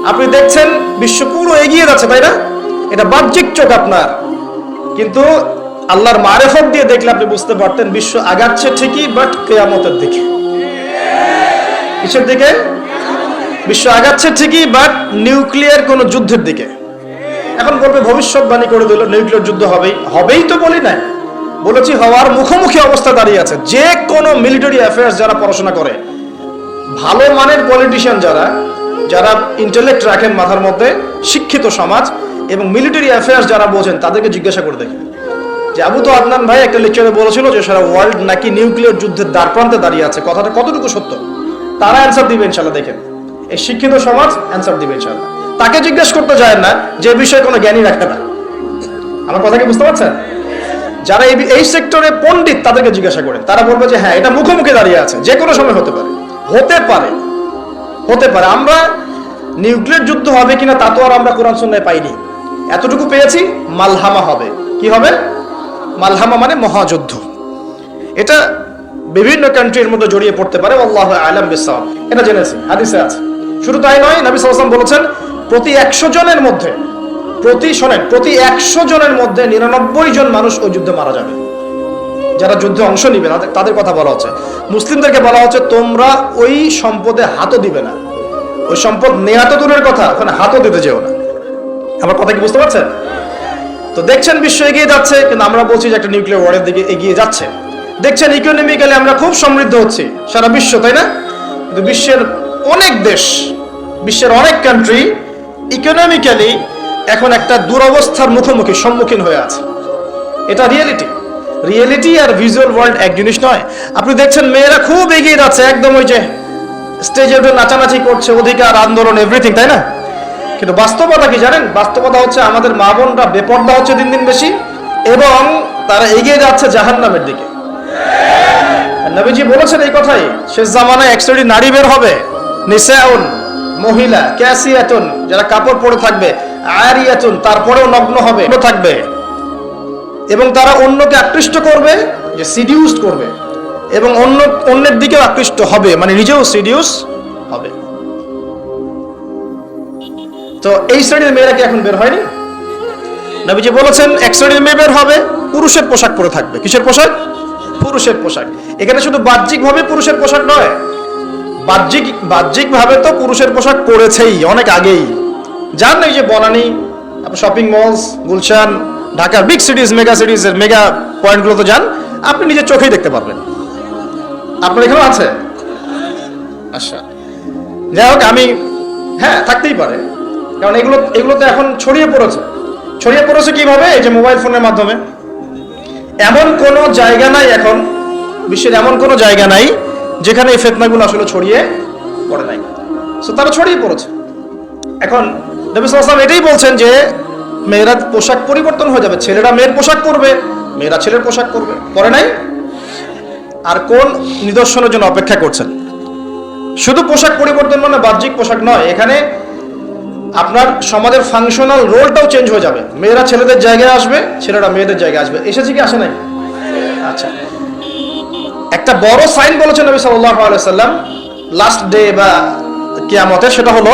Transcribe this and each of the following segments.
আপনি দেখছেন বিশ্ব পুরো এগিয়ে যাচ্ছে, তাই না? এটা বাহ্যিক চোখ আপনার, কিন্তু আল্লাহর মারেফত দিয়ে দেখলে আপনি বুঝতে পারতেন বিশ্ব আগাচ্ছে ঠিকই, বাট কিয়ামতের দিকে। কিসের দিকে? বিশ্ব আগাচ্ছে ঠিকই, বাট নিউক্লিয়ার কোন যুদ্ধের দিকে। এখন বলবে ভবিষ্যৎবাণী করে দিল নিউক্লিয়ার যুদ্ধ হবেই তো বলি না, বলেছি হওয়ার মুখোমুখি অবস্থা দাঁড়িয়ে আছে। যে কোনো মিলিটারি অ্যাফেয়ার্স যারা পড়াশোনা করে, ভালো মানের পলিটিশিয়ান যারা ইন্টেলেক্ট রাখেন মাথার মধ্যে, শিক্ষিত সমাজ এবং মিলিটারি অ্যাফেয়ার্স যারা বোঝেন, তাদেরকে জিজ্ঞাসা করে দেখেন যে আবু তো আদনান ভাই একটা লেকচারে বলেছিল যে সারা ওয়ার্ল্ড নাকি নিউক্লিয়ার যুদ্ধের দ্বারপ্রান্তে দাঁড়িয়ে আছে, কথাটা কতটুকু সত্য? তারা অ্যান্সার দিবে ইনশাল্লাহ। দেখেন, এই শিক্ষিত সমাজ অ্যান্সার দিবে ইনশাল্লাহ। তাকে জিজ্ঞেস করতে যায় না যে বিষয়ে কোনো জ্ঞানী রাখে না। আমার কথা কি বুঝতে পারছেন? যারা এই সেক্টরে পণ্ডিত তাদেরকে জিজ্ঞাসা করেন, তারা বলবে যে হ্যাঁ, এটা মুখোমুখি দাঁড়িয়ে আছে, যে কোনো সময় হতে পারে। আমরা নিউক্লিয়ার যুদ্ধ হবে কিনা তা তো আর আমরা কোরআন সুন্নাহয় পাইনি। এতটুকু পেয়েছি, মালহামা হবে। কি হবে? মালহামা মানে মহাযুদ্ধ। এটা বিভিন্ন কান্ট্রির মধ্যে জড়িয়ে পড়তে পারে, আল্লাহু আ'লাম বিসসাওয়াব। এটা জেনেছি, হাদিসে আছে। শুধু তাই নয়, নবী সাল্লাল্লাহু আলাইহি ওয়াসাল্লাম বলেছেন প্রতি 100 জনের মধ্যে 99 জন মানুষ ওই যুদ্ধে মারা যাবে। যারা যুদ্ধে অংশ নিবে তাদের কথা বলা হচ্ছে। মুসলিমদেরকে বলা হচ্ছে তোমরা ওই সম্পদে হাতও দিবে না। ওই সম্পদ নেয়া তো দূরের কথা, ওখানে হাতও দিতে যেও না। আমার কথা কি বুঝতে পারছেন? তো দেখছেন বিশ্ব এগিয়ে যাচ্ছে, কিন্তু আমরা বলছি যে একটা নিউক্লিয়ার ওয়ারের দিকে এগিয়ে যাচ্ছে। দেখছেন ইকোনমিক্যালি আমরা খুব সমৃদ্ধ হচ্ছি, সারা বিশ্ব, তাই না? কিন্তু বিশ্বের অনেক দেশ, বিশ্বের অনেক কান্ট্রি ইকোনমিক্যালি এখন একটা দুরবস্থার সম্মুখীন হয়ে আছে। এটা রিয়েলিটি আর ভিজুয়াল ওয়ার্ল্ড এক জিনিস নয়। আপনি দেখছেন মেয়েরা খুব এগিয়ে যাচ্ছে, একদম ওই যে স্টেজে উঠে নাচানাচি করছে, অধিকার আন্দোলন এভরিথিং, তাই না? কিন্তু বাস্তবতা কি জানেন? বাস্তবতা হচ্ছে আমাদের মা বোনরা বেপর্দা হচ্ছে দিন দিন বেশি, এবং তারা এগিয়ে যাচ্ছে জাহান্নামের দিকে। নবীজি বলেছেন এই কথাই, শেষ জামানায় এক শ্রেণীর নারী বের হবে, নিসাউন, মহিলা, ক্যাসিয়াতুন, যারা কাপড় পরে থাকবে, আরিয়াতুন, তারপরেও নগ্ন হবে থাকবে, এবং তারা অন্যকে আকৃষ্ট করবে, যে সিডিউসড করবে, এবং অন্যের দিকেও আকৃষ্ট হবে, মানে নিজেও সিডিউস হবে। তো এই শ্রেণীর মেয়েরা কি এখন বের হয়নি? নবীজি বলেছেন এক শ্রেণীর মেয়ে বের হবে, পুরুষের পোশাক পরে থাকবে। কিসের পোশাক? পুরুষের পোশাক। এখানে শুধু বাহ্যিকভাবে পুরুষের পোশাক নয়, বাহ্যিকভাবে তো পুরুষের পোশাক পরেছেই অনেক আগেই। যান না এই যে বনানী, শপিং মলস, গুলশান, ঢাকার বিগ সিটিজ, মেগা সিটিজের মেগা পয়েন্টগুলো তো যান, আপনি নিজের চোখেই দেখতে পারবেন। আপনার এখানেও আছে? আচ্ছা, যাই হোক, হ্যাঁ, থাকতেই পারে, কারণ এগুলো তো এখন ছড়িয়ে পড়েছে কিভাবে? এই যে মোবাইল ফোনের মাধ্যমে। এমন কোনো জায়গা নাই এখন, বিশ্বের এমন কোনো জায়গা নাই যেখানে এই ফিতনাগুলো আসলে ছড়িয়ে পড়ে নাই। সো তারা ছড়িয়ে পড়েছে। এখন নবী সাল্লাল্লাহু আলাইহি ওয়াসাল্লাম এটাই বলছেন যে মেয়েরা পোশাক পরিবর্তন হয়ে যাবে, ছেলেরা মেয়ের পোশাক পরবে, মেয়েরা ছেলের পোশাক পরবে। পরে নাই? আর কোন নিদর্শনের জন্য অপেক্ষা করছেন? শুধু পোশাক পরিবর্তন মানে বাহ্যিক পোশাক নয়, এখানে আপনার সমাজের ফাংশনাল রোলটাও চেঞ্জ হয়ে যাবে। মেয়েরা ছেলেদের জায়গায় আসবে, ছেলেরা মেয়েদের জায়গায় আসবে। এসেছে কি আসে নাই? আচ্ছা, একটা বড় সাইন বলেছেন নবী সাল্লাল্লাহু আলাইহি ওয়াসাল্লাম লাস্ট ডে বা কিয়ামতের, সেটা হলো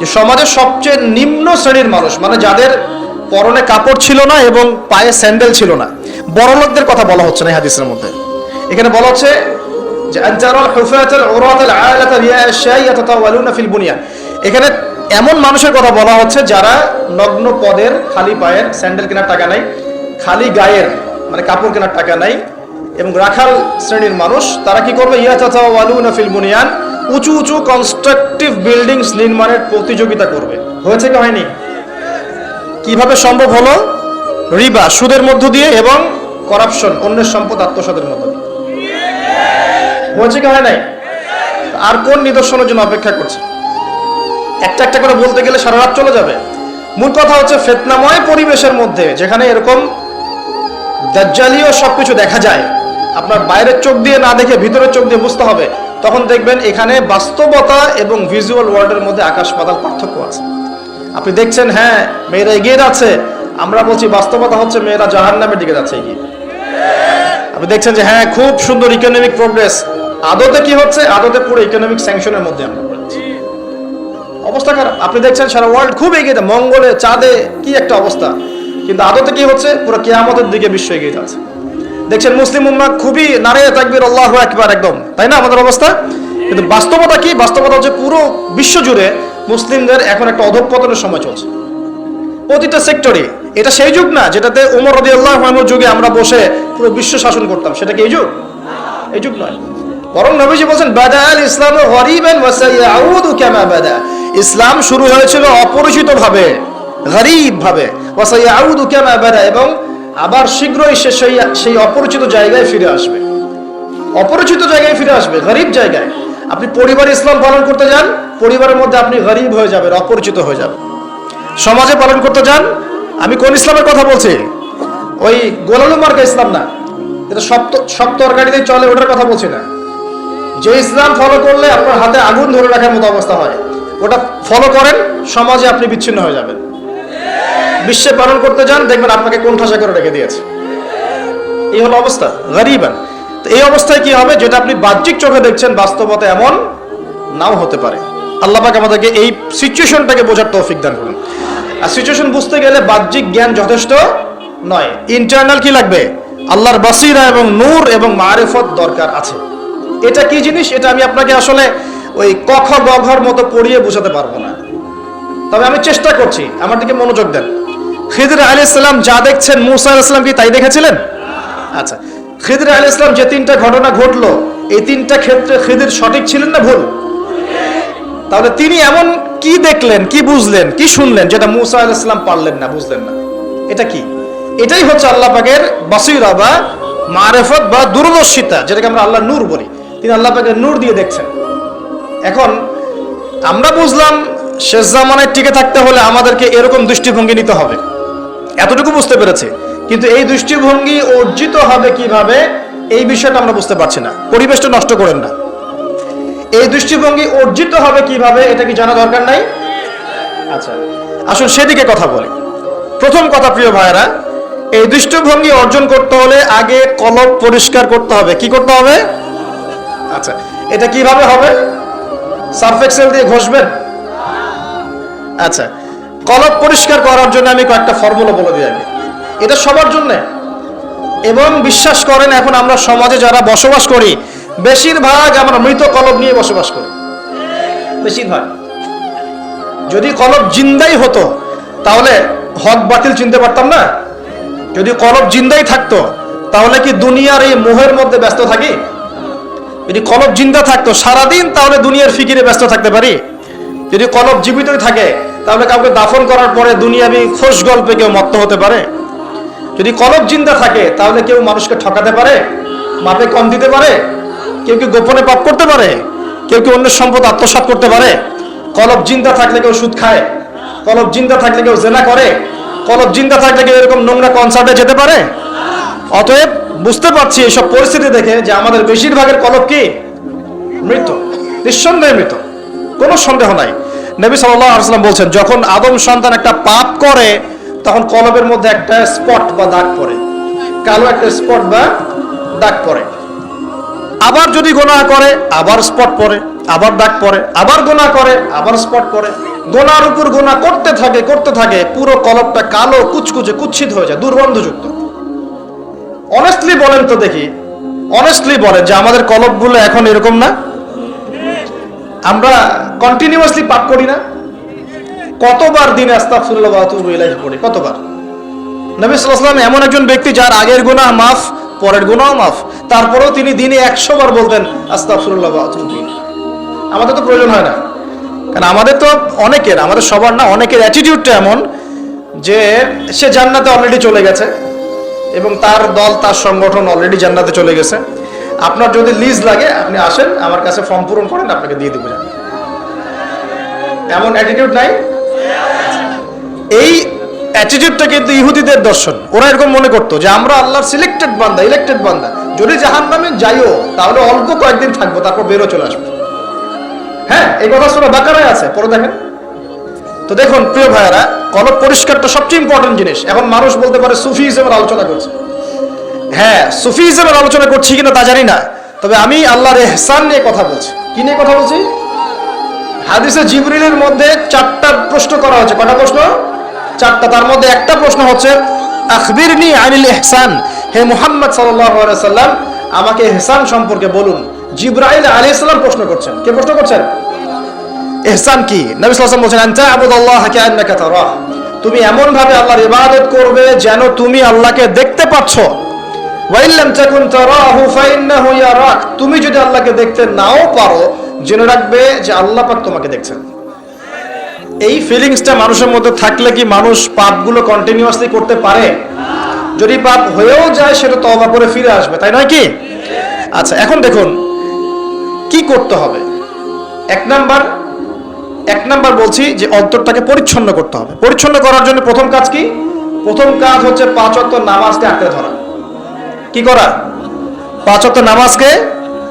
যে সমাজের সবচেয়ে নিম্ন শ্রেণীর মানুষ, মানে যাদের পরনে কাপড় ছিল না এবং পায়ে স্যান্ডেল ছিল না, বড় লোকদের কথা বলা হচ্ছে না এই হাদিসের মধ্যে। এখানে বলা হচ্ছে যে আনজারুল হুফাতাল উরাতাল আলাতা রিয়াশাই ইয়াতাতাওয়ালুনা ফিল বুনিয়ান। এখানে এমন মানুষের কথা বলা হচ্ছে যারা নগ্ন পদের, খালি পায়ের, স্যান্ডেল কেনার টাকা নাই, খালি গায়ের মানে কাপড় কেনার টাকা নাই, এবং রাখাল শ্রেণীর মানুষ। তারা কি করবে? ইয়াতাতাওয়ালুনা ফিল বুনিয়ান, উঁচু উঁচু কনস্ট্রাকটিভ বিল্ডিংস নির্মাণের প্রতিযোগিতা করবে। হয়েছে কি হয়নি? কিভাবে সম্ভব হলো? রিবা, সুদের মধ্য দিয়ে, এবং করাপশন, অন্যের সম্পদ আত্মসাতের মধ্য দিয়ে। হয়েছে কি হয় নাই? আর কোন নিদর্শনের জন্য অপেক্ষা করছে? একটা একটা করে বলতে গেলে সারা রাত চলে যাবে। মূল কথা হচ্ছে ফিতনাময় পরিবেশের মধ্যে, যেখানে এরকম দাজ্জালীয় সবকিছু দেখা যায়, আপনার বাইরের চোখ দিয়ে না দেখে ভিতরের চোখ দিয়ে বুঝতে হবে, তখন দেখবেন এখানে বাস্তবতা এবং ভিজুয়াল ওয়ার্ল্ডের মধ্যে আকাশ পাতাল পার্থক্য আছে। আপনি দেখছেন হ্যাঁ মেয়েরা এগিয়ে যাচ্ছে, আমরা বলছি বাস্তবতা হচ্ছে মেয়েরা জাহান্নামের দিকে যাচ্ছে এগিয়ে। আপনি দেখছেন যে হ্যাঁ খুব সুন্দর ইকোনমিক প্রোগ্রেস, আদতে কি হচ্ছে? আদতে পুরো ইকোনমিক স্যাংশনের মধ্যে আমরা পড়েছি। অবস্থা খারাপ। আপনি দেখছেন সারা ওয়ার্ল্ড খুব এগিয়ে যায়, মঙ্গলে চাঁদে কি একটা অবস্থা, কিন্তু আদতে কি হচ্ছে, পুরো কিয়ামতের দিকে বিশ্ব এগিয়ে যাচ্ছে। দেখছেন মুসলিম উম্মাহ খুবই নারায়ে তাকবীর আল্লাহু আকবার একদম, তাই না আমাদের অবস্থা? কিন্তু বাস্তবতা কি? বাস্তবতা হচ্ছে পুরো বিশ্ব জুড়ে মুসলিমদের এখন একটা অধঃপতনের সময় চলছে প্রতিটা সেক্টরে। এটা সেই যুগ না যেটাতে ওমর রাদিয়াল্লাহু আনহুর যুগে আমরা বসে পুরো বিশ্ব শাসন করতাম, সেটা কি এই যুগ? এই যুগ নয়। বরং নবীজি বলেন বাদাআল ইসলামু গরীবান ওয়া সায়াউদু কামা বাদা। ইসলাম শুরু হয়েছিল অপরিচিত ভাবে, গরীব ভাবে, ওয়া সায়াউদু কামা বাদা, এবং আবার শীঘ্রই সেই অপরিচিত জায়গায় ফিরে আসবে। অপরিচিত জায়গায় ফিরে আসবে, গরীব জায়গায়। আপনি পরিবারে ইসলাম পালন করতে যান, পরিবারের মধ্যে আপনি গরীব হয়ে যাবেন, অপরিচিত হয়ে যাবেন। সমাজে পালন করতে যান, আমি কোন ইসলামের কথা বলছি? ওই গোলালু মার্কা ইসলাম না, এটা সব তরকারিতে চলে ওটার কথা বলছি না। যে ইসলাম ফলো করলে আপনার হাতে আগুন ধরে রাখার মতো অবস্থা হয়, ওটা ফলো করেন, সমাজে আপনি বিচ্ছিন্ন হয়ে যাবেন। বিশ্বে পালন করতে যান, দেখবেন আপনাকে কোণঠাসা করে রেখে দিয়েছে। এই হলো অবস্থা, গরীবান। তো এই অবস্থায় কি হবে? যেটা আপনি বাহ্যিক চোখে দেখছেন, বাস্তবতা এমন নাও হতে পারে। আল্লাহ পাক আমাদেরকে এই সিচুয়েশনটাকে বোঝার তৌফিক দান করুন। আর সিচুয়েশন বুঝতে গেলে বাহ্যিক জ্ঞান যথেষ্ট নয়, ইন্টারনাল কি লাগবে? আল্লাহর বাসিরা এবং নূর এবং মারিফত দরকার আছে। এটা কি জিনিস, এটা আমি আপনাকে আসলে ওই ক খ গ ঘর মতো পড়িয়ে বোঝাতে পারবো না, তবে আমি চেষ্টা করছি, আমার দিকে মনোযোগ দেন। খিদর আলাইহিস সালাম যা দেখছেন, মূসা আলাইহিস সালাম কি তাই দেখেছিলেন? আচ্ছা, খিদর আলাইহিস সালাম যে তিনটা ঘটনা ঘটলো, এই তিনটা ক্ষেত্রে খিদর সঠিক ছিলেন না ভুল? তাহলে তিনি এমন কি দেখলেন, কি বুঝলেন, কি শুনলেন যেটা মূসা আলাইহিস সালাম পারলেন না, বুঝলেন না? এটা কি? এটাই হচ্ছে আল্লাহ পাকের বাসীরা বা মারিফত বা দূরদর্শিতা, যেটাকে আমরা আল্লাহর নূর বলি। তিনি আল্লাহ পাকের নূর দিয়ে দেখছেন। এখন আমরা বুঝলাম শেষ জামানায় টিকে থাকতে হলে আমাদেরকে এরকম দৃষ্টিভঙ্গি নিতে হবে, এতটুকু বুঝতে পেরেছি। কিন্তু এই দৃষ্টিভঙ্গি অর্জিত হবে কিভাবে, এই বিষয়টা আমরা বুঝতে পারছি না। পরিবেশটা নষ্ট করেন না। এই দৃষ্টিভঙ্গি অর্জিত হবে কিভাবে, এটা কি জানা দরকার নাই? আচ্ছা, আসুন সেদিকে কথা বলি। প্রথম কথা প্রিয় ভাইরা, এই দৃষ্টিভঙ্গি অর্জন করতে হলে আগে কলব পরিষ্কার করতে হবে। কি করতে হবে? আচ্ছা, এটা কিভাবে হবে? সার্ফ এক্সেল দিয়ে ঘষবেন? আচ্ছা, কলব পরিষ্কার করার জন্য আমি কয়েকটা ফর্মুলা বলে দিই আগে। এটা সবার জন্য। এবং বিশ্বাস করেন, এখন আমরা সমাজে যারা বসবাস করি, বেশিরভাগ আমরা মৃত কলব নিয়ে বসবাস করি, বেশিরভাগ। যদি কলব জিন্দাই হতো তাহলে হক বাতিল চিনতে পারতাম না। যদি কলব জিন্দাই থাকতো তাহলে কি দুনিয়ার এই মোহের মধ্যে ব্যস্ত থাকি? যদি কলব জিন্দা থাকতো সারাদিন, তাহলে দুনিয়ার ফিকিরে ব্যস্ত থাকতে পারি? যদি কলব জীবিতই থাকে তাহলে কাউকে দাফন করার পরে দুনিয়াবি খোশ গল্পে কেউ মত্ত হতে পারে? যদি কলব জিন্দা থাকে তাহলে কেউ মানুষকে ঠকাতে পারে, মাপে কম দিতে পারে, কেউ কি গোপনে পাপ করতে পারে, কেউ কি অন্যের সম্পদ আত্মসাৎ করতে পারে? কলব জিন্দা থাকলে কেউ সুদ খায়, কলব জিন্দা থাকলে কেউ জেনা করে, কলব জিন্দা থাকলে কেউ এরকম নোংরা কনসার্টে যেতে পারে? অতএব বুঝতে পারছি এইসব পরিস্থিতি দেখে যে আমাদের বেশিরভাগের কলব কি? মৃত, নিঃসন্দেহে মৃত, কোনো সন্দেহ নাই। নবী সাল্লাল্লাহু আলাইহি ওয়াসাল্লাম বলছেন, যখন আদম সন্তান একটা পাপ করে তখন কলবের মধ্যে একটা স্পট বা দাগ পড়ে, কালো একটা স্পট বা দাগ পড়ে। আবার যদি গুনাহ করে আবার স্পট পড়ে, আবার দাগ পড়ে, আবার গুনাহ করে আবার স্পট পড়ে। গুনার উপর গুনাহ করতে থাকে, পুরো কলবটা কালো কুচকুচে কুৎসিত হয়ে যায়, দুর্গন্ধযুক্ত। অনেস্টলি বলেন তো দেখি, অনেস্টলি বলেন যে আমাদের কলবগুলো এখন এরকম না? আমরা কন্টিনিউয়াসলি পাপ করি না? কতবার দিনে আস্তাগফিরুল্লাহ ওয়া আতুবু ইলাইহি পড়ি, কতবার? নবী সাল্লাল্লাহু আলাইহি ওয়াসাল্লাম এমন একজন ব্যক্তি যার আগের গুনাহ মাফ, পরের গুনাহ মাফ, তারপরেও তিনি দিনে 100 বার বলতেন আস্তাগফিরুল্লাহ ওয়া আতুবু ইলাইহি। আমাদের তো প্রয়োজন হয় না, কারণ আমাদের তো অনেকের, আমাদের সবার না, অনেকের অ্যাটিটিউডটা এমন যে সে জান্নাতে অলরেডি চলে গেছে এবং তার দল, তার সংগঠন অলরেডি জান্নাতে চলে গেছে। আপনার যদি লিজ লাগে আপনি আসেন, আমার কাছে ফর্ম পূরণ করেন, আপনাকে দিয়ে দেবো। এমন অ্যাটিটিউড নাই? এই অ্যাটিটিউডটা কিন্তু ইহুদিদের দর্শন। ওরা এরকম মনে করতো যে আমরা আল্লাহর সিলেক্টেড বান্দা, ইলেক্টেড বান্দা, যদি জাহান্নামে যাইও তাহলে অল্প কয়েকদিন থাকবো, তারপর বেরো চলে আসবো। হ্যাঁ, এই কথা সূরা বাকারায় আছে, পড়ে দেখেন তো। দেখুন প্রিয় ভাইয়েরা, কলব পরিষ্কারটা সবচেয়ে ইম্পর্টেন্ট জিনিস। এখন মানুষ বলতে পারে সুফিজমের আলোচনা করছে। হ্যাঁ, সুফিজমের আলোচনা করছি কিনা তা জানি না, তবে আমি আল্লাহর ইহসান নিয়ে কথা বলছি। কি নিয়ে কথা বলছি? হাদিসে জিবরিলের মধ্যে 4টা প্রশ্ন করা হচ্ছে। কয়টা প্রশ্ন? 4টা। তার মধ্যে একটা প্রশ্ন হচ্ছে আখবিরনি আনিল ইহসান, হে মুহাম্মদ সাল্লাল্লাহু আলাইহি সাল্লাম আমাকে ইহসান সম্পর্কে বলুন। জিবরাইল আলাইহিস সালাম প্রশ্ন করছেন। কে প্রশ্ন করছেন? ইহসান কি? নবী সাল্লাল্লাহু আলাইহি ওয়াসাল্লাম বলেছেন আনতা আবুদাল্লাহ কাআন্নাকা তারাহ, তুমি এমন ভাবে আল্লাহর ইবাদত করবে যেন তুমি আল্লাহকে দেখতে পাচ্ছ। ওয়া ইল্লাম তাকুন তারাহু ফাইন্নাহু ইয়ারাক, তুমি যদি আল্লাহকে দেখতে নাও পারো জেনে রাখবে যে আল্লাহ পাক তোমাকে দেখছেন। এই ফিলিংসটা মানুষের মধ্যে থাকলে কি মানুষ পাপগুলো কন্টিনিউয়াসলি করতে পারে? যদি পাপ হয়েও যায় সেটা তওবা করে ফিরে আসবে, তাই নয় কি? আচ্ছা, এখন দেখুন কি করতে হবে। এক নাম্বার বলছি যে অন্তরটাকে পরিচ্ছন্ন করতে হবে। পরিচ্ছন্ন করার জন্য প্রথম কাজ কি? প্রথম কাজ হচ্ছে 5 ওয়াক্ত নামাজকে আঁকড়ে ধরা। কি করা? 5 ওয়াক্ত নামাজকে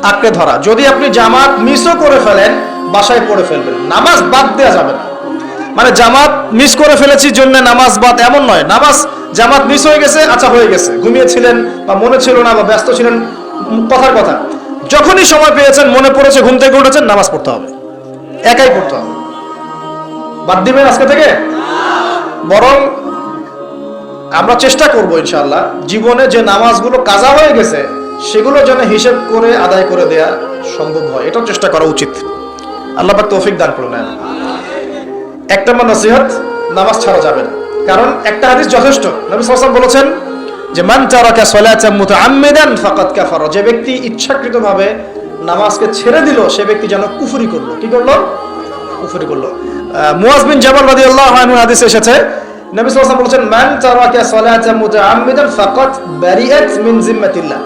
আঁকড়ে ধরা। যদি আপনি জামাত মিসও করে ফেলেন বাসায় পড়ে ফেলবেন, নামাজ বাদ দেওয়া যাবে না। মানে জামাত মিস করে ফেলেছি জন্য নামাজ বাদ এমন নয়। নামাজ জামাত মিস হয়ে গেছে, আচ্ছা হয়ে গেছে, ঘুমিয়েছিলেন বা মনে ছিল না বা ব্যস্ত ছিলেন, কথার কথা, যখনই সময় পেয়েছেন মনে পড়েছে ঘুম থেকে উঠেছেন নামাজ পড়তে হবে, একাই পড়তে হবে। বাদ দিবেন আজকে থেকে? বরং আমরা চেষ্টা করব ইনশাআল্লাহ জীবনে যে নামাজগুলো কাজা হয়ে গেছে সেগুলো যেন হিসেব করে আদায় করে দেয়া সম্ভব হয়, এটাও চেষ্টা করা উচিত। আল্লাহ পাক তৌফিক দান করুন। এক নম্বর নসিহত, নামাজ ছাড়া যাবে না। কারণ একটা হাদিস যথেষ্ট। নবী সাল্লাল্লাহু আলাইহি ওয়াসাল্লাম বলেছেন যে মান তারাকা সালাতান মুতাআম্মিদান ফাকাদ কাফারা, যে ব্যক্তি ইচ্ছাকৃতভাবে নামাজকে ছেড়ে দিল সে ব্যক্তি যেন কুফরি করলো। কি করলো? কুফরি করলো। মুয়াজ বিন জাবাল রাদিয়াল্লাহু আনহু হাদিসে এসেছে নবী সাল্লাল্লাহু আলাইহি ওয়াসাল্লাম বলেছেন মান তারাকা সালাতান মুতাআম্মিদান ফাকাদ বারিআত মিন জিম্মাতিল্লাহ,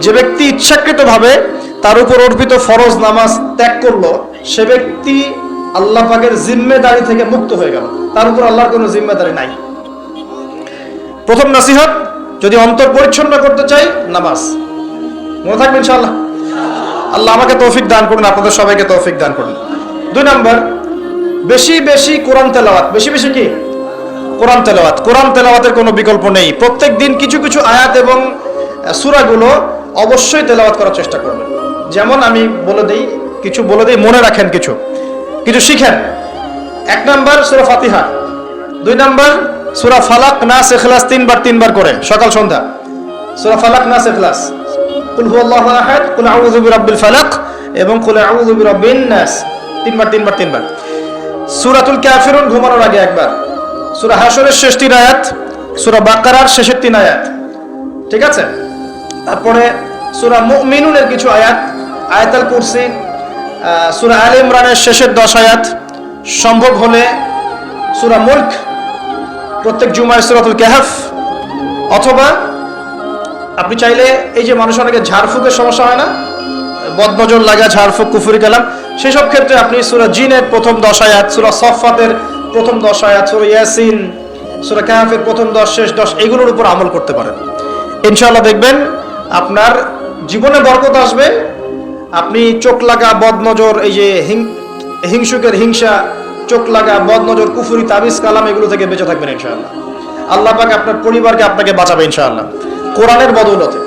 যে ব্যক্তি ইচ্ছাকৃতভাবে তার উপর অর্পিত ফরজ নামাজ ত্যাগ করলো সে ব্যক্তি আল্লাহ পাকের জিম্মেদারি থেকে মুক্ত হয়ে গেল, তার উপর আল্লাহর কোনো জিম্মেদারি নাই। প্রথম নসিহত, যদি অন্তর পরিচ্ছন্ন করতে চাই নামাজ। মনে থাকবে ইনশাআল্লাহ। আল্লাহ আমাকে তৌফিক দান করুন, আপনাদের সবাইকে তৌফিক দান করুন। 2 নম্বর, বেশি বেশি কোরআন তেলাওয়াত। বেশি বেশি কি? কোরআন তেলাওয়াত। কোরআন তেলাওয়াতের কোনো বিকল্প নেই। প্রত্যেক দিন কিছু কিছু আয়াত এবং সূরাগুলো অবশ্যই তেলাওয়াত করার চেষ্টা করবেন। যেমন আমি বলে দিই, কিছু বলে দিই, মনে রাখেন, কিছু শিখেন। 1 নম্বর সূরা ফাতিহা, 2 নম্বর সূরা ফালাক নাস ইখলাস 3 বার করে সকাল সন্ধ্যা। সূরা ফালাক নাস ইখলাস, কুল হুয়াল্লাহু আহাদ, কুল আউযু বিরাব্বিল ফালাক এবং কুল আউযু বিরাব্বিন নাস 3 বার। সূরাতুল কাফিরুন ঘুমানোর আগে একবার, সূরা হাশরের শেষ 3 আয়াত, সূরা বাকারার শেষের 3 আয়াত, ঠিক আছে? তারপরে সূরা মুমিনুনের কিছু আয়াত, আয়াতুল কুরসি, সূরা আলে ইমরানের শেষের 10 আয়াত, সম্ভব হলে সূরা মুলক, প্রত্যেক জুমায় সূরাতুল কাহফ, অথবা আপনি চাইলে এই যে মানুষ অনেকে ঝাড়ফুঁকের সমস্যা হয় না, বদনজর লাগা, ঝাড়ফুঁক, কুফরি কালাম, সেই সব ক্ষেত্রে আপনি সূরা জিনের প্রথম 10 আয়াত, সূরা সফফাতের প্রথম 10 আয়াত, সূরা ইয়াসিন, সূরা কাহফের প্রথম 10 শেষ 10 এগুলোর উপর আমল করতে পারেন। ইনশাআল্লাহ দেখবেন আপনার জীবনে বরকত আসবে। আপনি চোখ লাগা, বদনজর, এই যে হিংসুকের হিংসা, চোখ লাগা, বদনজর, কুফরি, তাবিজ কালাম এগুলো থেকে বেঁচে থাকবেন ইনশাআল্লাহ। আল্লাহ পাক আপনার পরিবারকে আপনাকে বাঁচাবে ইনশাআল্লাহ কোরআনের বদৌলতে।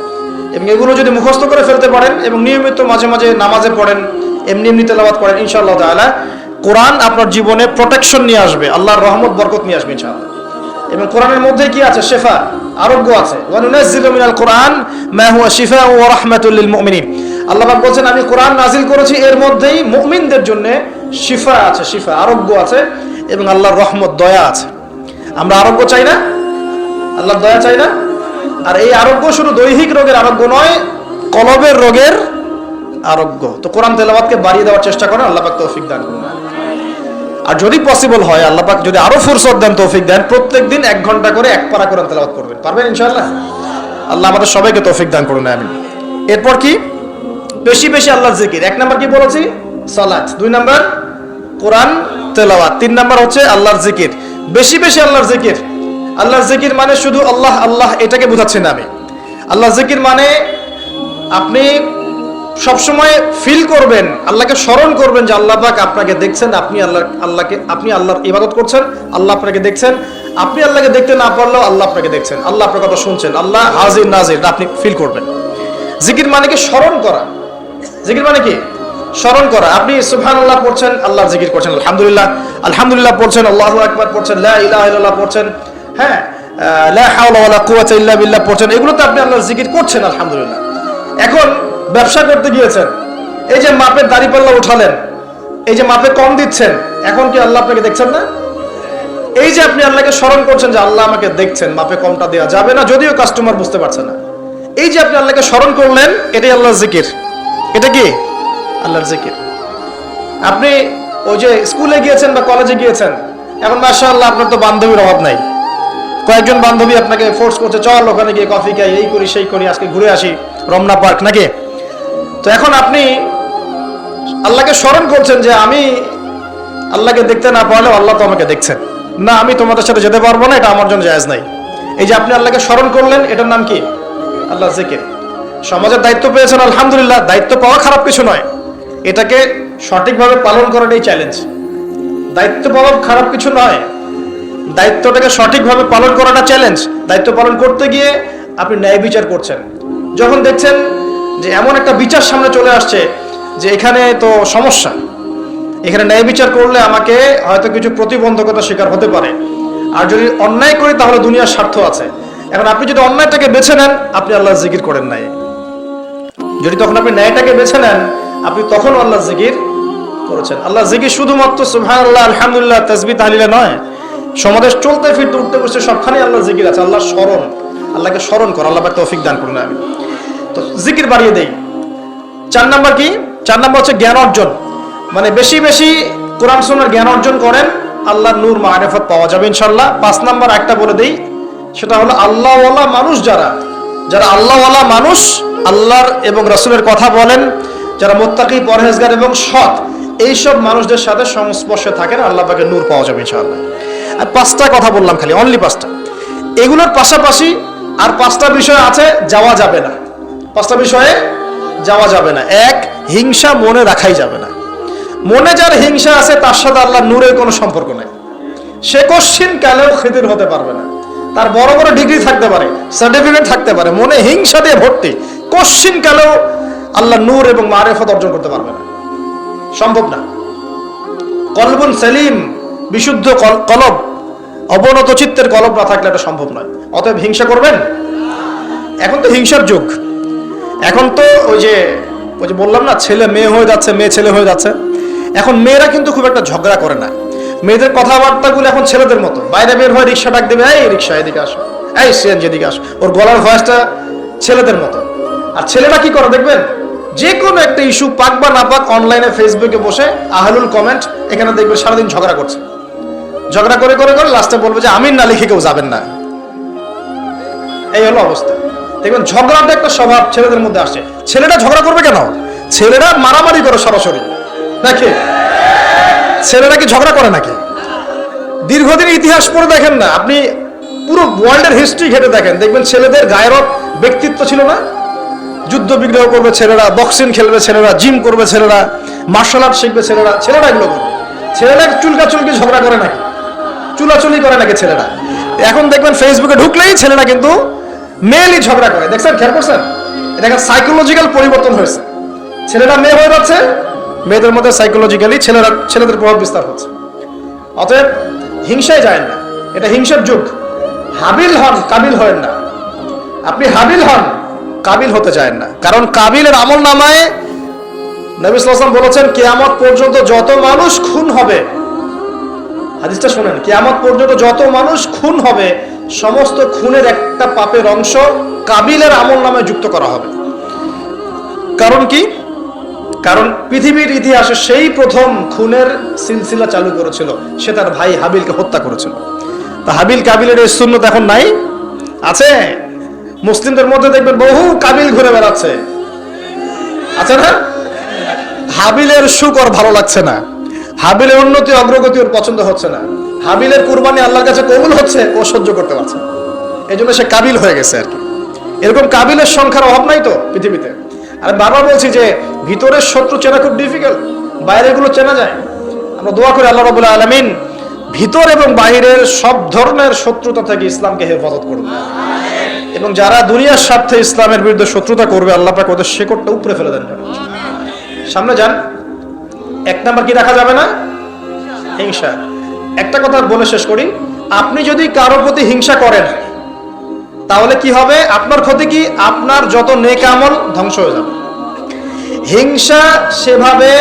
এবং এগুলো যদি মুখস্থ করে ফেলতে পারেন এবং নিয়মিত মাঝে মাঝে নামাজে পড়েন, এমনি তেলাওয়াত করেন, ইনশাআল্লাহ তাআলা কোরআন আপনার জীবনে প্রোটেকশন নিয়ে আসবে, আল্লাহর রহমত বরকত নিয়ে আসবে ইনশাআল্লাহ। এবং কোরআনের মধ্যে কি আছে? শিফা, আরোগ্য আছে। ওয়া নুনাজ্জিলু মিনাল কোরআন মা হুয়া শিফাউ ওয়া রাহমাতুল লিল মুমিনিন। আল্লাহ পাক বলেন আমি কোরআন নাজিল করেছি, এর মধ্যেই মুমিনদের জন্য শিফা আছে, শিফা, আরোগ্য আছে এবং আল্লাহর রহমত, দয়া আছে। আমরা আরোগ্য চাই না? আল্লাহর দয়া চাই না? আর এই আরোগ্য শুধু দৈহিক রোগের আরোগ্য নয়, কলবের রোগের আরোগ্য। তো কোরআন তেলাওয়াতকে বাড়িয়ে দেওয়ার চেষ্টা করেন, আল্লাহ পাক তৌফিক দান করুন। আর যদি পসিবল হয়, আল্লাহ পাক যদি আরো ফুরসত দেন, তৌফিক দেন, প্রত্যেকদিন 1 ঘন্টা করে 1 পারা কোরআন তেলাওয়াত করবেন। পারবেন ইনশাআল্লাহ? আল্লাহ আমাদের সবাইকে তৌফিক দান করুন, আমিন। এরপর কি? বেশি বেশি আল্লাহর জিকির। 1 নাম্বার কি বলেছি? সালাত। 2 নাম্বার কোরআন তেলাওয়াত। 3 নাম্বার হচ্ছে আল্লাহর জিকির। বেশি বেশি আল্লাহর জিকির। আল্লাহর জিকির মানে শুধু আল্লাহ আল্লাহ এটাকে বোঝাচ্ছি না আমি। আল্লাহর জিকির মানে আপনি সবসময় ফিল করবেন, আল্লাহকে স্মরণ করবেন যে আল্লাহ পাক আপনাকে দেখছেন, আপনি আল্লাহর ইবাদত করছেন, আল্লাহ আপনাকে দেখছেন। আপনি আল্লাহকে দেখতে না পারলেও আল্লাহ আপনাকে দেখছেন, আল্লাহ আপনার কথা শুনছেন, আল্লাহ হাজির নাজির, আপনি ফিল করবেন। জিকির মানে কি? স্মরণ করা। জিকির মানে কি? স্মরণ করা। আপনি সুবহানাল্লাহ পড়ছেন, আল্লাহর জিকির করছেন, আলহামদুলিল্লাহ আলহামদুলিল্লাহ পড়ছেন, আল্লাহু আকবার পড়ছেন, লা ইলাহা ইল্লাল্লাহ পড়ছেন, হ্যাঁ, লা হাওলা ওয়ালা কুওয়াতা ইল্লা বিল্লাহ পড়ছেন, এগুলো তো আপনি আল্লাহর জিকির করছেন, আলহামদুলিল্লাহ। এখন ব্যবসা করতে গিয়েছেন, এই যে মাপের দাড়িপাল্লা উঠালেন, এই যে মাপে কম দিচ্ছেন, এখন কি আল্লাহ আপনাকে দেখছেন না? এই যে আপনি আল্লাহকে স্মরণ করছেন যে আল্লাহ আমাকে দেখছেন, মাপে কমটা দেওয়া যাবে না, যদিও কাস্টমার বুঝতে পারছে না। এই যে আপনি আল্লাহকে স্মরণ করলেন, এটাই আল্লাহর জিকির। এটা কি আল্লাহর জিকির? আপনি ওই যে স্কুলে গিয়েছেন বা কলেজে গিয়েছেন, এখন মাশাআল্লাহ আপনার তো বান্ধবীর অভাব নাই, কয়েকজন বান্ধবী আপনাকে ফোর্স করছে, চল ওখানে গিয়ে কফি খাই, এই করি সেই করি, আজকে ঘুরে আসি রমনা পার্ক, নাকি? তো এখন আপনি আল্লাহকে স্মরণ করছেন যে আমি আল্লাহকে দেখতে না পারলেও আল্লাহ তো আমাকে দেখছেন, না আমি তোমাদের সাথে যেতে পারবো না, এটা আমার জন্য জায়েজ নাই। এই যে আপনি আল্লাহকে স্মরণ করলেন, এটার নাম কি? আল্লাহর জিকির। সমাজের দায়িত্ব পেয়েছেন, আলহামদুলিল্লাহ, দায়িত্ব পাওয়া খারাপ কিছু নয়, এটাকে সঠিকভাবে পালন করাটাই চ্যালেঞ্জ। দায়িত্ব পাওয়া খারাপ কিছু নয়, দায়িত্বটাকে সঠিকভাবে পালন করাটা চ্যালেঞ্জ। দায়িত্ব পালন করতে গিয়ে আপনি ন্যায় বিচার করছেন, যখন দেখছেন যে এমন একটা বিচার সামনে চলে আসছে যে এখানে তো সমস্যা, এখানে ন্যায় বিচার করলে আমাকে হয়তো কিছু প্রতিবন্ধকতা শিকার হতে পারে, আর যদি অন্যায় করি তাহলে দুনিয়ার স্বার্থ আছে। এখন আপনি যদি অন্যায়টাকে বেছে নেন, আপনি আল্লাহর জিকির করেন নাই। যদি তখন আপনি ন্যায়টাকে বেছে নেন, আপনি তখন আল্লাহর জিকির করেছেন। আল্লাহর জিকির শুধুমাত্র সুবহানাল্লাহ আলহামদুলিল্লাহ তাসবিহ তাহলিলে নয়, সমাজে চলতে ফিরতে উঠতে বসতে সবখানে আল্লাহর জিকির আছে। আল্লাহর স্মরণ, আল্লাহকে স্মরণ কর, আল্লাহ পাক তৌফিক দান করুন। আমি তো জিকির বাড়িয়ে দেই। 4 নাম্বার কি? 4 নাম্বার হচ্ছে জ্ঞান অর্জন, মানে বেশি বেশি কোরআন সুন্নাহর জ্ঞান অর্জন করেন, আল্লাহর নূর মারিফত পাওয়া যাবে ইনশাআল্লাহ। 5 নাম্বার একটা বলে দেই, সেটা হলো আল্লাহওয়ালা মানুষ, যারা আল্লাহওয়ালা মানুষ, আল্লাহর এবং রাসূলের কথা বলেন, যারা মুত্তাকি পরহেজগার এবং সৎ, এইসব মানুষদের সাথে সংস্পর্শে থাকেন, আল্লাহ পাকের নূর পাওয়া যাবে ইনশাআল্লাহ। আর 5টা কথা বললাম, খালি অনলি 5টা। এগুলোর পাশাপাশি আর 5টা বিষয় আছে, যাওয়া যাবে না। 5টা বিষয়ে যাওয়া যাবে না। 1, হিংসা মনে রাখাই যাবে না। মনে যার হিংসা আছে, তার সাথে আল্লাহর নূরের কোনো সম্পর্ক নাই। সে কোশ্চিন কালেও খিদির হতে পারবে না। তার বড় বড় ডিগ্রি থাকতে পারে, সার্টিফিকেট থাকতে পারে, মনে হিংসা দিয়ে ভর্তি, কোশ্চিন কালেও আল্লাহর নূর এবং মারিফত অর্জন করতে পারবে না, সম্ভব না। কলবুন সেলিম, বিশুদ্ধ কলব, অবনত চিত্তের কলব না থাকলে এটা সম্ভব নয়। অতএব হিংসা করবেন। এখন তো হিংসার যুগ, এখন তো ওই যে বললাম না, ছেলে মেয়ে হয়ে যাচ্ছে, মেয়ে ছেলে হয়ে যাচ্ছে। এখন মেয়েরা কিন্তু খুব একটা ঝগড়া করে না, মেয়েদের কথাবার্তাগুলো এখন ছেলেদের মতো। বাইরে বের হয়ে রিক্সা ডাক দেবে, এই রিক্সা এদিকে আসো, এই সিএনজি এদিকে আসো, ওর গলার ভয়েসটা ছেলেদের মতো। আর ছেলেরা কি করে দেখবেন, যে কোনো একটা ইস্যু পাক বা না পাক, অনলাইনে ফেসবুকে বসে আহলুল কমেন্ট, এখানে দেখবে সারাদিন ঝগড়া করছে, ঝগড়া করে করে করে লাস্টে বলবে যে আমিন না লিখে কেউ যাবেন না। এই হলো অবস্থা। দেখবেন ঝগড়াটা একটা স্বভাব ছেলেদের মধ্যে আসছে। ছেলেটা ঝগড়া করবে কেন? ছেলেরা মারামারি করে সরাসরি, নাকি? ছেলেরা কি ঝগড়া করে নাকি? দীর্ঘদিন ইতিহাস পড়ে দেখেন না আপনি, পুরো ওয়ার্ল্ডের হিস্ট্রি ঘেটে দেখেন, দেখবেন ছেলেদের গায়রত ব্যক্তিত্ব ছিল না? যুদ্ধ বিগ্রহ করবে ছেলেরা, বক্সিং খেলবে ছেলেরা, জিম করবে ছেলেরা, মার্শাল আর্ট শিখবে ছেলেরা, এগুলো করবে। ছেলেরা চুলকাচুলকি ঝগড়া করে নাকি? চুলাচুলি করে নাকি ছেলেরা? এখন দেখবেন ফেসবুকে ঢুকলেই ছেলেরা কিন্তু মেয়েলি ঝগড়া করে, দেখছেন, খেয়াল করছেন? এটা সাইকোলজিক্যাল পরিবর্তন হয়েছে। ছেলেরা মেয়ে হয়ে যাচ্ছে, মেয়েদের মধ্যে সাইকোলজিক্যালি ছেলেদের প্রভাব বিস্তার হচ্ছে। অতএব হিংসায় যায় না, এটা হিংসার যুগ। হাবিল হন, কাবিল হন না। আপনি হাবিল হন, কাবিল হতে চায় না। কারণ কাবিলের আমল নামায় নবী সাল্লাল্লাহু আলাইহি ওয়াসাল্লাম বলেছেন, কিয়ামত পর্যন্ত যত মানুষ খুন হবে, হাদিসটা শুনেন, কিয়ামত পর্যন্ত যত মানুষ খুন হবে, সমস্ত খুনের একটা পাপের অংশ কাবিলের আমল নামায় যুক্ত করা হবে। কারণ কি? কারণ পৃথিবীর ইতিহাসে সেই প্রথম খুনের সিলসিলা চালু করেছিল, সে তার ভাই হাবিলকে হত্যা করেছিল। তা হাবিল কাবিলের এই সুন্নত এখন নাই? আছে। মুসলিমদের মধ্যে দেখবেন বহু কাবিল ঘুরে বেড়াচ্ছে, আছে না? হাবিলের সুখ ওর ভালো লাগছে না, হাবিলের উন্নতি অগ্রগতি ওর পছন্দ হচ্ছে না, হাবিলের কুরবানি আল্লাহর কাছে কবুল হচ্ছে, ও সহ্য করতে পারছে, এই জন্য সে কাবিল হয়ে গেছে আর কি। এরকম কাবিলের সংখ্যার অভাব নাই তো পৃথিবীতে। আর বারবার বলছি যে ভিতরের শত্রু চেনা খুব ডিফিকাল্ট, বাইরের গুলো চেনা যায়। আমরা দোয়া করি আল্লাহ রাব্বুল আলামিন ভিতর এবং বাহিরের সব ধরনের শত্রুতা থেকে ইসলামকে হেফাজত করুন, এবং যারা দুনিয়ার স্বার্থে ইসলামের বিরুদ্ধে শত্রুতা করবে, আল্লাহ পাক ওদের শেকড়টা উপরে ফেলে দেন। সামনে যান। এক নাম্বার কি রাখা যাবে না? হিংসা। একটা কথা বলে শেষ করি, আপনি যদি কারো প্রতি হিংসা করেন তাহলে কি হবে? আপনার ক্ষতি কি? আপনার যত নেক আমল ধ্বংস হয়ে যাবে। হিংসা সেভাবে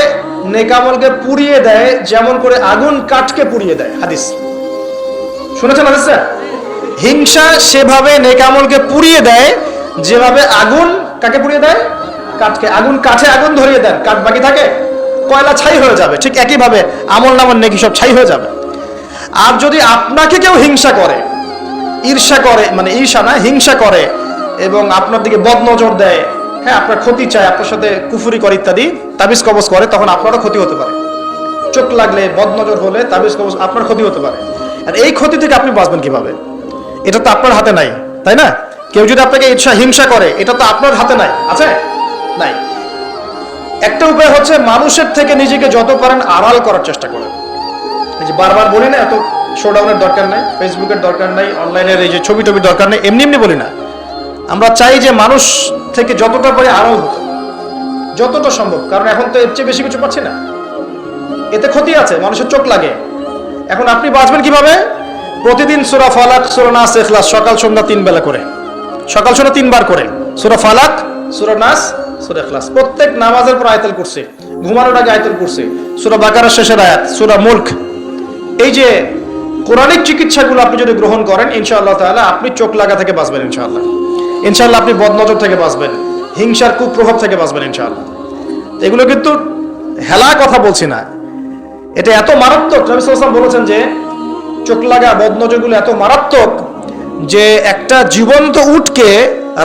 নেক আমলকে পুড়িয়ে দেয় যেমন করে আগুন কাঠকে পুড়িয়ে দেয়। হাদিস শুনেছেন হাদিসটা? হিংসা সেভাবে নেক আমলকে পুড়িয়ে দেয় যেভাবে আগুন কাকে পুড়িয়ে দেয়? কাঠকে। আগুন কাঠে আগুন ধরিয়ে দেন, কাঠ বাকি থাকে? কয়লা ছাই হয়ে যাবে। ঠিক একইভাবে আমল নামার নেকি সব ছাই হয়ে যাবে। আর যদি আপনাকে কেউ হিংসা করে, ঈর্ষা করে, মানে ঈর্ষা না, হিংসা করে এবং আপনার দিকে বদনজর দেয়, হ্যাঁ, আপনার ক্ষতি চায়, আপনার সাথে কুফরি করে ইত্যাদি, তাবিজ কবজ করে, তখন আপনারও ক্ষতি হতে পারে। চোখ লাগলে, বদনজর হলে, তাবিজ কবজ, আপনার ক্ষতি হতে পারে। আর এই ক্ষতি থেকে আপনি বাঁচবেন কিভাবে? এটা তো আপনার হাতে নাই, তাই না? কেউ যদি আপনাকে ঈর্ষা হিংসা করে, এটা তো আপনার হাতে নাই, আছে? নাই। একটা উপায় হচ্ছে মানুষের থেকে নিজেকে যত পারেন আড়াল করার চেষ্টা করেন। এই যে বারবার বলি না, এত শোডাউনের দরকার নাই, ফেসবুকের দরকার নাই, অনলাইনের এই যে ছবি টবির দরকার নেই, এমনি এমনি বলি না। আমরা চাই যে মানুষ থেকে যতটা পারি আড়াল হতে, যতটা সম্ভব। কারণ এখন তো এর চেয়ে বেশি কিছু পাচ্ছি না, এতে ক্ষতি আছে, মানুষের চোখ লাগে। এখন আপনি বাঁচবেন কিভাবে? প্রতিদিন সূরা ফালাক, সূরা নাস, ইখলাস সকাল সন্ধ্যা 3 বেলা করে, সকাল সন্ধ্যা 3 বার করে সূরা ফালাক, সূরা নাস, সূরা ইখলাস। প্রত্যেক নামাজের পর আয়াতুল কুরসি, ঘুমানোর আগে আয়াতুল কুরসি, সূরা বাকারার শেষের আয়াত, সূরা মুলক। এই যে কোরআনিক চিকিৎসাগুলো আপনি যদি গ্রহণ করেন, ইনশাআল্লাহ তাআলা আপনি চোখ লাগা থেকে বাঁচবেন। ইনশাআল্লাহ ইনশাআল্লাহ আপনি বদনজর থেকে বাঁচবেন, হিংসার কুপ্রভাব থেকে বাঁচবেন ইনশাআল্লাহ। এগুলো কিন্তু হেলা কথা বলছি না, এটা এত মারাত্মক। নবী সাল্লাল্লাহু আলাইহি ওয়াসাল্লাম বলেছেন যে চোখ লাগা বদনজরগুলো এত মারাত্মক যে একটা জীবন্ত উটকে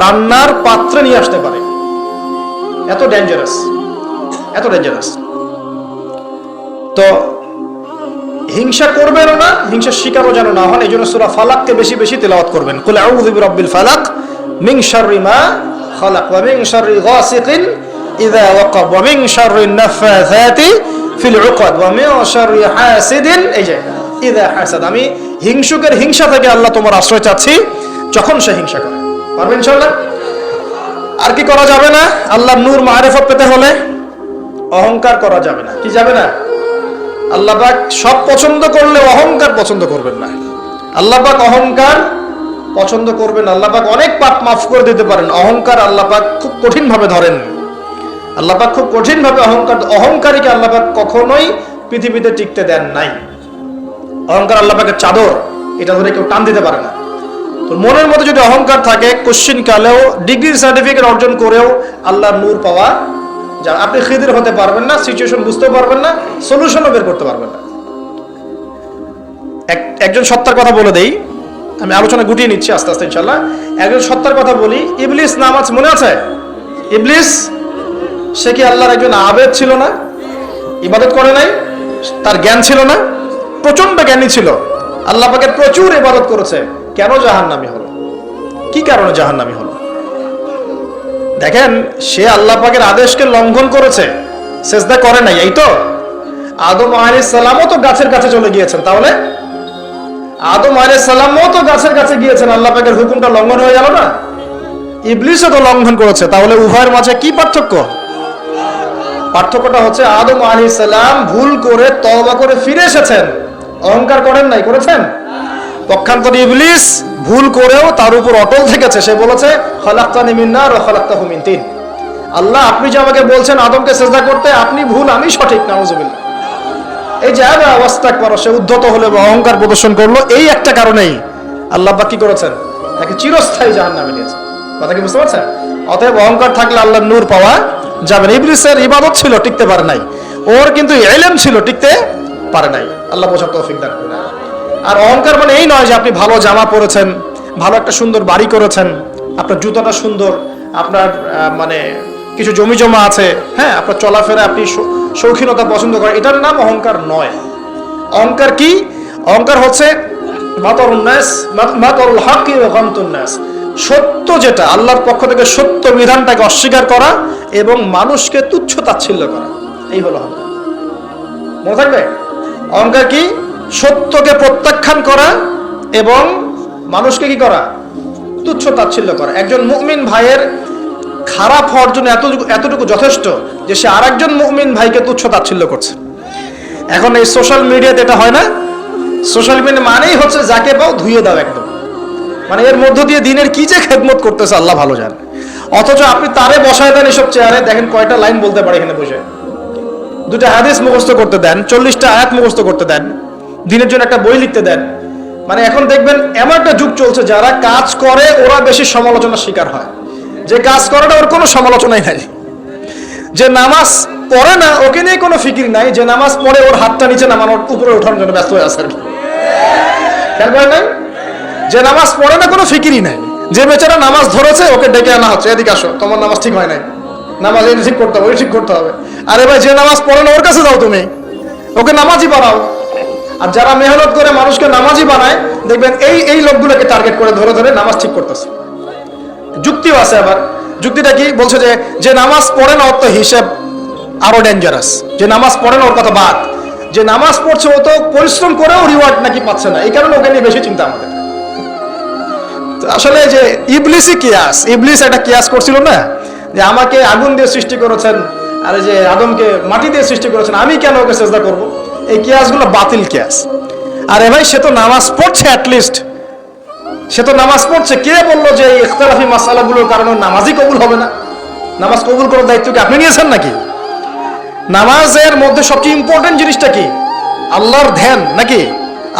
রান্নার পাত্রে নিয়ে আসতে পারে। এত ডেঞ্জারাস, এত ডেঞ্জারাস। তো হিংসা করবেনও না, হিংসার শিকারও যেন না হন। এই জন্য সূরা ফালাককে বেশি বেশি তেলাওয়াত করবেন। কুল আউযু বিরাব্বিল ফালাক মিন শাররি মা খালাক ওয়া মিন শাররি গাসিকিন ইযা ওয়াকাব ওয়া মিন শাররি নাফাসাতি ফিল উকাদ ওয়া মিন শাররি হাসিদিন এই যে ইযা হাসাদ। আমি হিংসুকের হিংসা থেকে আল্লাহ তোমার আশ্রয় চাচ্ছি যখন সে হিংসা করে। পারবেন ইনশাআল্লাহ? আর কি করা যাবে না? আল্লাহর নূর মারিফত পেতে হলে অহংকার করা যাবে না। কি যাবে না? আল্লাহ পাক সব পছন্দ করলে অহংকার পছন্দ করবেন না। আল্লাহ পাক অহংকার পছন্দ করবেন। আল্লাহ পাক অনেক পাপ মাফ করে দিতে পারেন, অহংকার আল্লাহ পাক খুব কঠিন ভাবে ধরেন। আল্লাহ পাক খুব কঠিন ভাবে অহংকারীকে আল্লাহ পাক কখনোই পৃথিবীতে টিকতে দেন নাই। অহংকার আল্লাহ পাকের চাদর, এটা ধরে কেউ টান দিতে পারে না। তো মনের মধ্যে যদি অহংকার থাকে, কোশ্চিন কালেও ডিগ্রি সার্টিফিকেট অর্জন করেও আল্লাহর নূর পাওয়া যা, আপনি খিদির হতে পারবেন না, সিচুয়েশন বুঝতে পারবেন না, সলিউশনও বের করতে পারবেন না। একজন সত্তার কথা বলে দেই, আমি আলোচনা গুটিয়ে নিচ্ছি আস্তে আস্তে ইনশাআল্লাহ। একজন সত্তার কথা বলি, ইবলিস নাম আছে, মনে আছে? ইবলিস, সে কি আল্লাহর একজন আবেদ ছিল না? ইবাদত করে নাই? তার জ্ঞান ছিল না? প্রচন্ড জ্ঞানী ছিল, আল্লাহ পাকের প্রচুর ইবাদত করেছে। কেন জাহান্নামী হলো? কি কারণে জাহান্নামী হলো? দেখেন, সে আল্লাহ পাকের আদেশকে লঙ্ঘন করেছে, সেজদা করে নাই। এই তো আদম আলাইহিস সালামও তো গাছের কাছে চলে গিয়েছেন, তাহলে আদম আলাইহিস সালামও তো গাছের কাছে গিয়েছেন, আল্লাহ পাকের হুকুমটা লঙ্ঘন হয়ে গেল না? ইবলিসও তো লঙ্ঘন করেছে, তাহলে উভয়ের মাঝে কি পার্থক্য? পার্থক্যটা হচ্ছে আদম আলাইহিস সালাম ভুল করে তওবা করে ফিরে এসেছেন, অহংকার করেন নাই, করেছেন? পক্ষান্তরে ইবলিস ভুল করেও তার উপর অটল থেকেছে। সে বলেছে খালাকতানি মিন নার ওয়া খালাকতাহু মিন তিন। আল্লাহ, আপনি যে আমাকে বলছেন আদমকে সিজদা করতে, আপনি ভুল, আমি সঠিক। নাউজুবিল্লাহ। এই যে ওয়াস্তাকবার, সে উদ্ধত হলো এবং অহংকার প্রদর্শন করলো। এই একটা কারণেই আল্লাহ পাক কি করেছেন? তাকে চিরস্থায়ী জাহান্নামে নিয়েছেন। কথা কি বুঝতে পারছেন? অতএব অহংকার থাকলে আল্লাহর নূর পাওয়া যাবে না। ইবলিসের ইবাদত ছিল, টিকতে পারে নাই। ওর কিন্তু ইলম ছিল, টিকতে পারে নাই। আল্লাহ বোঝার তৌফিক দান করুন। আর অহংকার মানে এই নয় যে আপনি ভালো জামা পরেছেন, ভালো একটা সুন্দর বাড়ি করেছেন, আপনার জুতাটা সুন্দর, আপনার মানে কিছু জমি জমা আছে, হ্যাঁ, আপনার চলাফেরা আপনি শৌখিনতা পছন্দ করেন, এটার নাম অহংকার নয়। অহংকার কি? অহংকার হচ্ছে মাতারুল হাক্কি ওয়া গামতুন নাস, সত্য যেটা আল্লাহর পক্ষ থেকে, সত্য বিধানটাকে অস্বীকার করা এবং মানুষকে তুচ্ছ তাচ্ছিল্য করা, এই হলো অহংকার। মনে থাকবে? অহংকার কি? সত্যকে প্রত্যাখ্যান করা এবং মানুষকে কি করা? তুচ্ছ তাচ্ছিল্য করা। একজন মুমিন ভাইয়ের খারাপ হওয়ার জন্য এতটুকু যথেষ্ট যে সে আরেকজন মুমিন ভাইকে তুচ্ছ তাচ্ছিল্য করছে। এখন এই সোশ্যাল মিডিয়াতে এটা হয় না? সোশ্যাল মিডিয়া মানেই হচ্ছে যাকে পাও ধুয়ে দাও একদম, মানে এর মধ্য দিয়ে দিনের কি যে খেদমত করতেছে আল্লাহ ভালো জানে। অথচ আপনি তারে বসায় দেন এসব চেয়ারে, দেখেন কয়টা লাইন বলতে পারে এখানে বসে, দুটা হাদিস মুখস্থ করতে দেন, 40টা আয়াত মুখস্থ করতে দেন, দিনের জন্য একটা বই লিখতে দেন। মানে এখন দেখবেন এমন একটা যুগ চলছে, যারা কাজ করে ওরা বেশি সমালোচনার শিকার হয়, যে কাজ করে না ওর কোনো সমালোচনাই নাই। যে নামাজ পড়ে না ওকে নিয়ে কোনো ফিকির নাই, যে নামাজ পড়ে ওর হাতটা নিচে নামানোর উপরে ওঠানোর জন্য ব্যস্ত হয়ে আছে আর কি। খেয়াল করেন নাই? যে নামাজ পড়ে না কোনো ফিকিরই নাই, যে বেচারা নামাজ ধরেছে ওকে ডেকে আনা হচ্ছে, এদিকে আসো তোমার নামাজ ঠিক হয় নাই, নামাজ এই ঠিক করতে হবে, ওই ঠিক করতে হবে। আরে ভাই যে নামাজ পড়ে না ওর কাছে যাও, তুমি ওকে নামাজই বানাও। আর যারা মেহনত করে মানুষকে নামাজই বানায়, দেখবেন এই এই লোকগুলোকে টার্গেট করে ধরে ধরে নামাজ ঠিক করতেছে। যুক্তিও আছে আবার, যুক্তিটা কি বলছে, যে নামাজ পড়ে না ওর তো হিসেব আরো ডেঞ্জারাস, যে নামাজ পড়ে না ওর কথা বাদ, যে নামাজ পড়ছে ও তো পরিশ্রম করেও রিওয়ার্ড নাকি পাচ্ছে না, এই কারণে ওকে নিয়ে বেশি চিন্তা আমাদের। আসলে যে ইবলিসই কিয়াস, ইবলিস একটা কিয়াস করছিল না, যে আমাকে আগুন দিয়ে সৃষ্টি করেছেন, আর যে আদমকে মাটি দিয়ে সৃষ্টি করেছেন, আমি কেন ওকে সেজদা করব? এই কিয়াসগুলো বাতিল কিয়াস। আরে ভাই সে তো নামাজ পড়ছে, অ্যাটলিস্ট সে তো নামাজ পড়ছে। কে বললো যে এই ইখতিলাফি মাসালাগুলোর কারণে নামাজই কবুল হবে না? নামাজ কবুল করার দায়িত্ব কি আপনি নিয়েছেন নাকি? নামাজের মধ্যে সবচেয়ে ইম্পর্টেন্ট জিনিসটা কি? আল্লাহর ধ্যান নাকি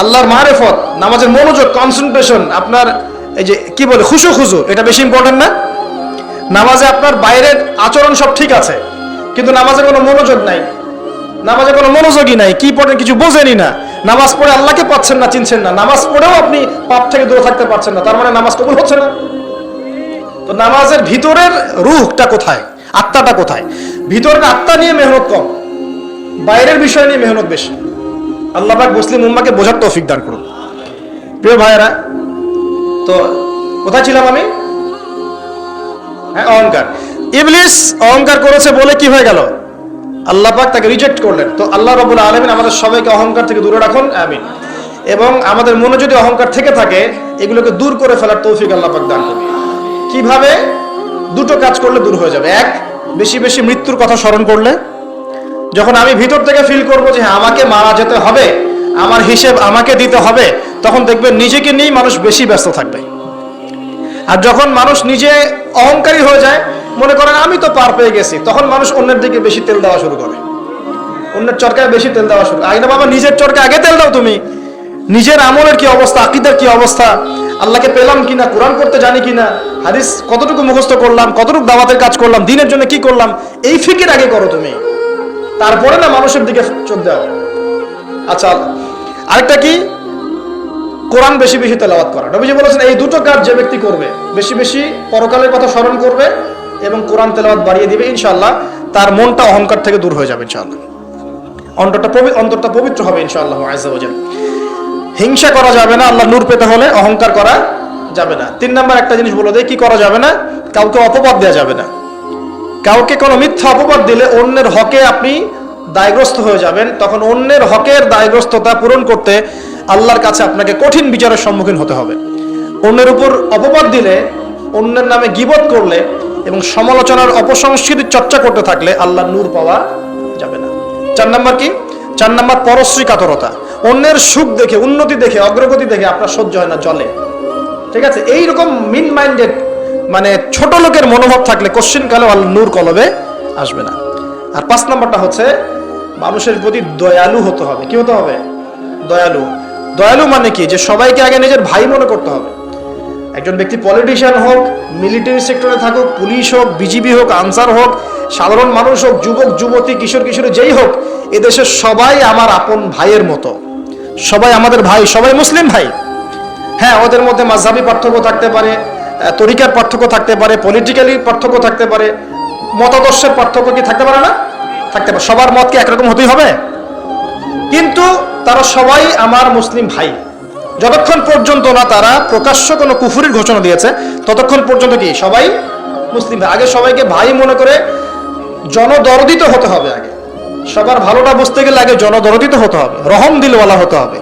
আল্লাহর মারিফত, নামাজের মনোযোগ, কনসেন্ট্রেশন, আপনার এই যে কি বলে খুশু, এটা বেশি ইম্পর্টেন্ট না? নামাজে আপনার বাইরের আচরণ সব ঠিক আছে, কিন্তু নামাজে কোনো মনোযোগ নাই, নামাজে কোনো মনোযোগই নাই, কি পড়েন কিছু বোঝেনি না, নামাজ পড়ে আল্লাহকে পাচ্ছেন না, চিনছেন না, নামাজ পড়েও আপনি পাপ থেকে দূরে থাকতে পারছেন না, তার মানে নামাজ কবুল হচ্ছে না। তো নামাজের ভিতরের রূহটা কোথায়, আত্মাটা কোথায়? ভিতরের আত্মা নিয়ে মেহনত কম, বাইরের বিষয় নিয়ে মেহনত বেশি। আল্লাহ পাক মুসলিম উম্মাহকে বোঝার তৌফিক দান করুন। প্রিয় ভাইয়েরা, তো কোথায় ছিলাম আমি? হ্যাঁ, অহংকার। ইবলিস অহংকার করেছে বলে কি হয়ে গেল? আল্লাহ পাক তাকে রিজেক্ট করলেন। তো আল্লাহ রাব্বুল আলামিন আমাদের সবাইকে অহংকার থেকে দূরে রাখুন, আমিন। এবং আমাদের মনে যদি অহংকার থেকে থাকে, এগুলোকে দূর করে ফেলার তৌফিক আল্লাহ পাক দান করুন। কিভাবে? দুটো কাজ করলে দূর হয়ে যাবে। এক, বেশি বেশি মৃত্যুর কথা স্মরণ করলে, যখন আমি ভিতর থেকে ফিল করবো যে হ্যাঁ আমাকে মারা যেতে হবে, আমার হিসেব আমাকে দিতে হবে, তখন দেখবেন নিজেকে নিয়েই মানুষ বেশি ব্যস্ত থাকবে। আর যখন মানুষ নিজে অহংকারী হয়ে যায়, মনে করেন আমি তো পার পেয়ে গেছি, তখন মানুষ অন্যের দিকে বেশি তেল দেওয়া শুরু করে, অন্যের চরকায় বেশি তেল দেওয়া শুরু। আগে না বাবা, নিজের চরকায় আগে তেল দাও। তুমি নিজের আমলের কি অবস্থা, আকীদার কি অবস্থা, আল্লাহকে পেলাম কিনা, কোরআন করতে জানি কিনা, হাদিস কতটুকু মুখস্থ করলাম, কতটুকু দাওয়াতের কাজ করলাম, দিনের জন্য কি করলাম, এই ফিকির আগে করো তুমি, তারপরে না মানুষের দিকে চোখ দাও। আচ্ছা, আরেকটা কি? কোরআন বেশি বেশি তেলাওয়াত করা। নবীজি বলেছেন এই দুটো কাজ যে ব্যক্তি করবে, বেশি বেশি পরকালের কথা স্মরণ করবে এবং কোরআন তেলাওয়াত বাড়িয়ে দিবে, ইনশাআল্লাহ তার মনটা অহংকার থেকে দূর হয়ে যাবে, ইনশাআল্লাহ অন্তরটা পবিত্র হবে, ইনশাআল্লাহ আযজা ওয়া জাল। হিংসা করা যাবে না, আল্লাহ নূর পেতে হলে অহংকার করা যাবে না। 3 নাম্বার একটা জিনিস বলে দেয়, কি করা যাবে না? কাউকে অপবাদ দেওয়া যাবে না। কাউকে কোনো মিথ্যা অপবাদ দিলে অন্যের হকে আপনি দায়গ্রস্ত হয়ে যাবেন, তখন অন্যের হকের দায়গ্রস্ততা পূরণ করতে আল্লাহর কাছে আপনাকে কঠিন বিচারের সম্মুখীন হতে হবে। অন্যের উপর অপবাদ দিলে, অন্যের নামে গীবত করলে এবং সমালোচনার অপসংস্কৃতির চর্চা করতে থাকলে আল্লাহর নূর পাওয়া যাবে না। 4 নাম্বার কি? 4 নাম্বার পরশ্রী কাতরতা। অন্যের সুখ দেখে, উন্নতি দেখে, অগ্রগতি দেখে আপনার সহ্য হয় না, জলে। ঠিক আছে? এইরকম মিন মাইন্ডেড, মানে ছোট লোকের মনোভাব থাকলে কোশ্চিন কালেও আল্লাহর নূর কলবে আসবে না। আর 5 নাম্বারটা হচ্ছে মানুষের প্রতি দয়ালু হতে হবে। কি হতে হবে? দয়ালু। দয়ালু মানে কি? যে সবাইকে আগে নিজের ভাই মনে করতে হবে। একজন ব্যক্তি পলিটিশিয়ান হোক, মিলিটারি সেক্টরে থাকুক, পুলিশ হোক, বিজিবি হোক, আনসার হোক, সাধারণ মানুষ হোক, যুবক যুবতী, কিশোর কিশোরী যেই হোক, এদেশের সবাই আমার আপন ভাইয়ের মতো, সবাই আমাদের ভাই, সবাই মুসলিম ভাই। হ্যাঁ, ওদের মধ্যে মাযহাবী পার্থক্য থাকতে পারে, তরিকার পার্থক্য থাকতে পারে, পলিটিক্যালি পার্থক্য থাকতে পারে, মতাদর্শের পার্থক্য কি থাকতে পারে না? থাকতে পারে। সবার মত কি একরকম হতেই হবে? কিন্তু তারা সবাই আমার মুসলিম ভাই। যতক্ষণ পর্যন্ত না তারা প্রকাশ্য কোনো কুফরির ঘোষণা দিয়েছে, ততক্ষণ পর্যন্ত কি সবাই মুসলিম ভাই। আগে সবাইকে ভাই মনে করে জনদরদিত হতে হবে। আগে সবার ভালোটা বুঝতে গেলে আগে জনদরদিত হতে হবে, রহম দিলওয়ালা হতে হবে।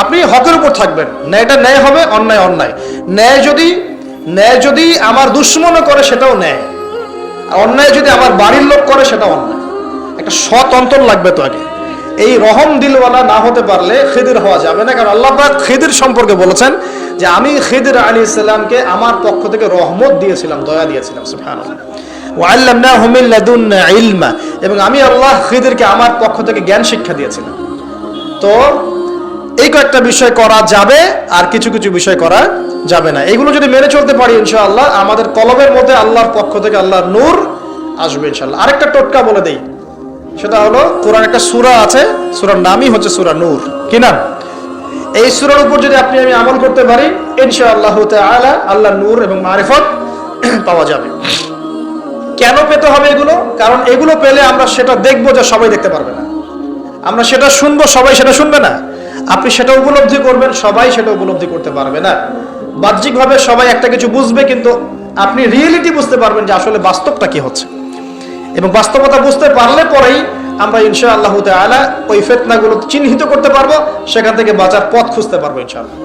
আপনি হকের উপর থাকবেন, ন্যায়টা ন্যায় হবে, অন্যায় অন্যায়। ন্যায় যদি আমার দুশ্মনও করে সেটাও ন্যায়, অন্যায় যদি আমার বাড়ির লোক করে সেটাও অন্যায়। একটা সৎ অন্তর লাগবে তো আগে। এই রহম দিলওয়ালা না হতে পারলে খিদির হওয়া যাবে না। কারণ আল্লাহ পাক খিদির সম্পর্কে বলেছেন যে আমি খিদির আলাইহিস সালামকে আমার পক্ষ থেকে রহমত দিয়েছিলাম, দয়া দিয়েছিলাম। সুবহানাল্লাহ। ওয়া আল্লামনাহু মিন লাদুন্না ইলমা, এবং আমি আল্লাহ খিদিরকে আমার পক্ষ থেকে জ্ঞান শিক্ষা দিয়েছিলাম। তো এই কয়েকটা বিষয় করা যাবে, আর কিছু কিছু বিষয় করা যাবে না। এগুলো যদি মেনে চলতে পারি ইনশাআল্লাহ আমাদের কলবের মধ্যে আল্লাহর পক্ষ থেকে আল্লাহর নূর আসবে ইনশাআল্লাহ। আরেকটা টোটকা বলে দেই, সেটা হলো কোরআন একটা সূরা আছে, সূরার নামই হচ্ছে সূরা নূর। কি নাম? এই সূরার উপর যদি আপনি আমি আমল করতে পারি ইনশাআল্লাহ তাআলা আল্লাহর নূর এবং মারিফত পাওয়া যাবে। কেন পেতে হবে এগুলো? কারণ এগুলো পেলে আমরা সেটা দেখবো যে সবাই দেখতে পারবে না, আমরা সেটা শুনবো সবাই সেটা শুনবে না, আপনি সেটা উপলব্ধি করবেন সবাই সেটা উপলব্ধি করতে পারবে না। বাহ্যিকভাবে সবাই একটা কিছু বুঝবে, কিন্তু আপনি রিয়েলিটি বুঝতে পারবেন যে আসলে বাস্তবটা কি হচ্ছে। এবং বাস্তবতা বুঝতে পারলে পরেই আমরা ইনশাআল্লাহ তাআলা ওই ফিতনাগুলো চিহ্নিত করতে পারবো, সেখান থেকে বাঁচার পথ খুঁজতে পারবো ইনশাআল্লাহ।